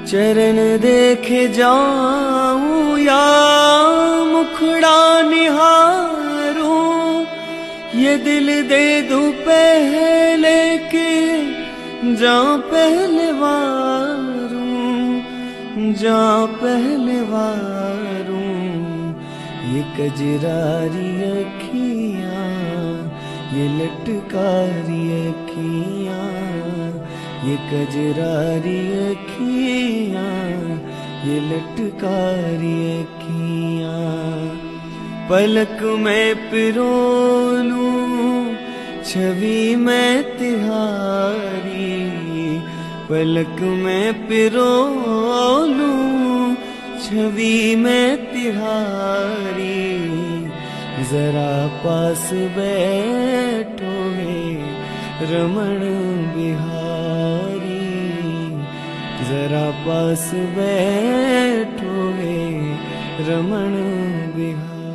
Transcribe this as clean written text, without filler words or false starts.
चरण देखे जाऊं या मुखड़ा निहारूं, ये दिल दे दूं पहले के जाऊं पहले वारूं, जाऊं पहले वारूं। ये कजरारी अखियां, ये लटकारी अखियां, ये कजरारी अखियां, ये लटकारी अखियां। पलक में पिरो लूं छवि में तिहारी, पलक में पिरो लूं छवि में तिहारी। जरा पास बैठो हे रमण बिहारी, जरा पास बैठो हे रमण बिहारी।